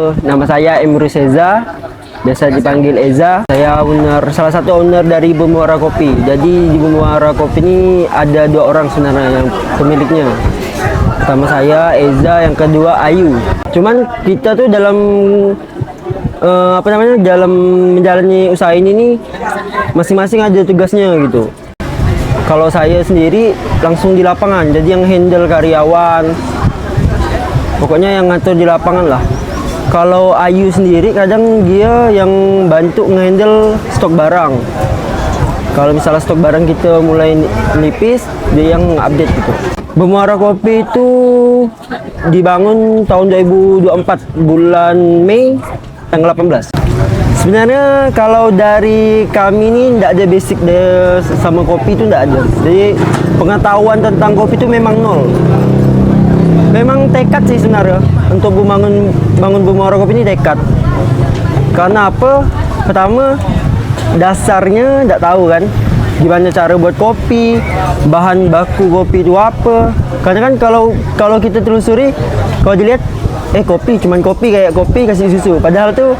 Nama saya Emrus Eza, biasa dipanggil Eza. Saya salah satu owner dari Bermuara Kopi. Jadi di Bermuara Kopi ini ada dua orang sebenarnya yang pemiliknya. Pertama saya Eza, yang kedua Ayu. Cuman kita tuh dalam dalam menjalani usaha ini nih masing-masing ada tugasnya gitu. Kalau saya sendiri langsung di lapangan, jadi yang handle karyawan, pokoknya yang ngatur di lapangan lah. Kalau Ayu sendiri kadang dia yang bantu ngehandle stok barang. Kalau misalnya stok barang kita mulai nipis, dia yang update gitu. Bermuara Kopi itu dibangun tahun 2024 bulan Mei tanggal 18. Sebenarnya kalau dari kami ini tidak ada basic sama kopi itu tidak ada. Jadi pengetahuan tentang kopi itu memang nol. Memang tekad sih sebenarnya untuk bangun Bermuara Kopi ini tekad. Karena apa? Pertama dasarnya tidak tahu kan gimana cara buat kopi, bahan baku kopi itu apa. Karena kan kalau kita telusuri, kalau dilihat kopi cuman kopi kayak kopi kasih susu. Padahal tuh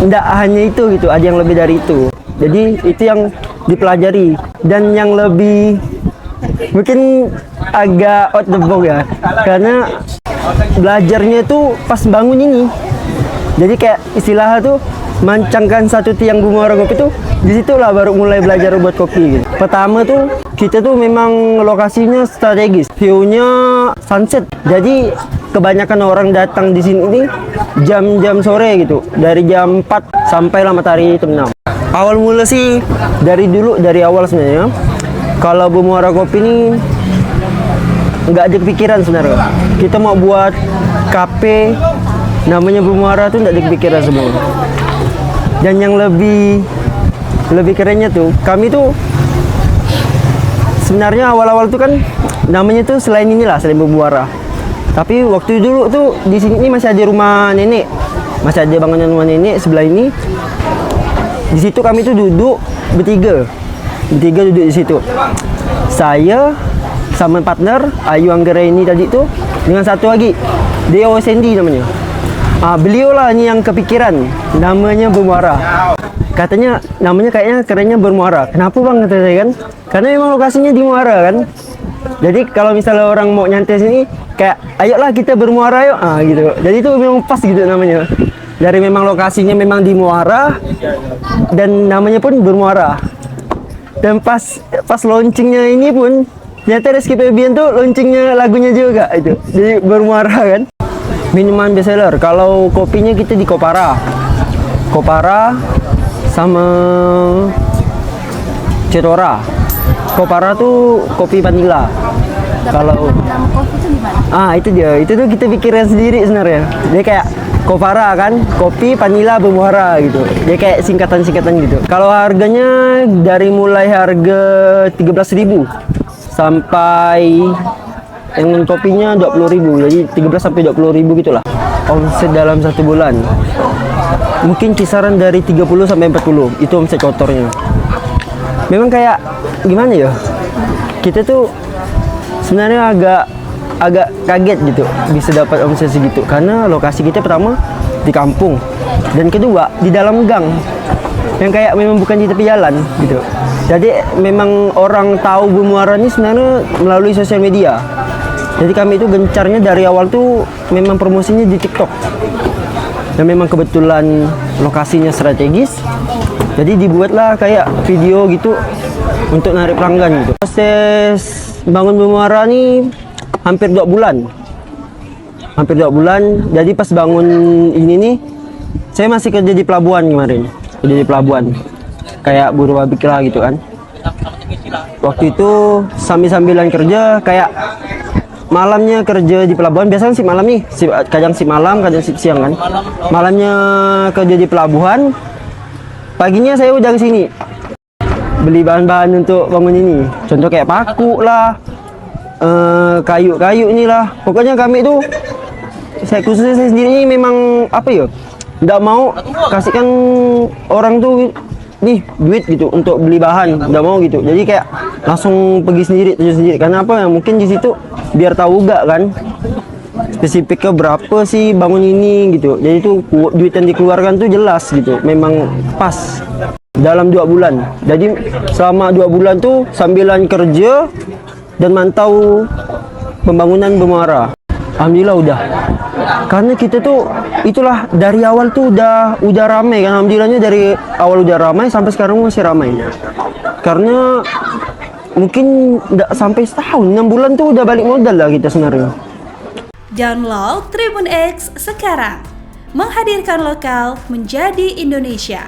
tidak hanya itu gitu, ada yang lebih dari itu. Jadi itu yang dipelajari, dan yang lebih mungkin agak out the box ya, karena belajarnya itu pas bangun ini. Jadi kayak istilahnya tuh mancangkan satu tiang Bermuara Kopi tuh disitulah baru mulai belajar buat kopi gitu. Pertama tuh kita tuh memang lokasinya strategis, view-nya sunset. Jadi kebanyakan orang datang di sini ini jam-jam sore gitu, dari jam 4 sampai lah matahari terbenam. Awal mula sih dari awal sebenarnya. Kalau Bermuara Kopi ini nggak ada kepikiran sebenarnya. Kita mau buat kafe namanya Bermuara tuh nggak ada kepikiran sebenarnya. Dan yang lebih kerennya tuh, kami tuh sebenarnya awal-awal tuh kan namanya tuh selain Bermuara. Tapi waktu dulu tuh di sini ini masih ada rumah nenek, masih ada bangunan rumah nenek sebelah ini. Di situ kami tuh duduk bertiga duduk di situ. Saya sama partner Ayu Anggara ini tadi tuh dengan satu lagi Deo Sandy namanya. Beliau lah ini yang kepikiran namanya Bermuara. Katanya namanya kayaknya kerennya Bermuara. Kenapa bang kata saya kan? Karena memang lokasinya di Muara kan. Jadi kalau misalnya orang mau nyantai sini kayak ayolah kita Bermuara yuk, gitu. Jadi itu memang pas gitu namanya. Dari memang lokasinya memang di Muara dan namanya pun Bermuara. Dan pas launchingnya ini pun ternyata Rizky Febian tuh launchingnya lagunya juga itu. Jadi Bermuara kan. Minuman bestseller. Kalau kopinya kita di Kopara sama Cetora. Kopara tuh kopi vanilla. Kalau nama kopi itu gimana? itu dia. Itu tuh kita pikirin sendiri sebenarnya. Dia kayak Kopara kan, kopi vanilla Bermuara gitu. Dia kayak singkatan-singkatan gitu. Kalau harganya dari mulai harga 13.000 sampai yang kopinya 20.000. Jadi 13 sampai 20.000 gitulah. Omset dalam satu bulan mungkin kisaran dari 30 sampai 40. Itu omset kotornya. Memang kayak gimana ya? Kita tuh sebenarnya agak kaget gitu bisa dapat omset segitu, karena lokasi kita pertama di kampung dan kedua di dalam gang yang kayak memang bukan di tepi jalan gitu. Jadi memang orang tahu Bermuara ini sebenarnya melalui sosial media. Jadi kami itu gencarnya dari awal tuh memang promosinya di TikTok. Dan memang kebetulan lokasinya strategis. Jadi dibuatlah kayak video gitu untuk narik pelanggan gitu. Proses bangun Bermuara nih hampir 2 bulan. Jadi pas bangun ini nih saya masih kerja di pelabuhan kemarin. Kerja di pelabuhan. Kayak buruh pabrik lah gitu kan. Waktu itu sambil-sambilan kerja kayak malamnya kerja di pelabuhan. Biasanya sih malam nih, kadang sih malam, kadang sih siang kan. Malamnya kerja di pelabuhan, paginya saya udah kesini beli bahan-bahan untuk bangun ini. Contoh kayak paku lah, kayu-kayu ini lah. Pokoknya kami itu, khususnya saya sendiri ini memang apa ya, nggak mau kasihkan orang tuh nih duit gitu untuk beli bahan, nggak mau gitu. Jadi kayak langsung pergi sendiri, terjun sendiri. Karena apa ya, mungkin di situ biar tahu gak kan spesifiknya berapa sih bangun ini gitu. Jadi itu duit yang dikeluarkan tuh jelas gitu, memang pas dalam 2 bulan. Jadi selama 2 bulan tuh sambilan kerja dan mantau pembangunan Bemara. Alhamdulillah udah. Karena kita tuh itulah dari awal tuh udah ramai kan. Alhamdulillahnya dari awal udah ramai sampai sekarang masih ramai. Karena mungkin nggak sampai setahun, 6 bulan tuh udah balik modal lah kita sebenarnya. Download Tribun X sekarang, menghadirkan lokal menjadi Indonesia.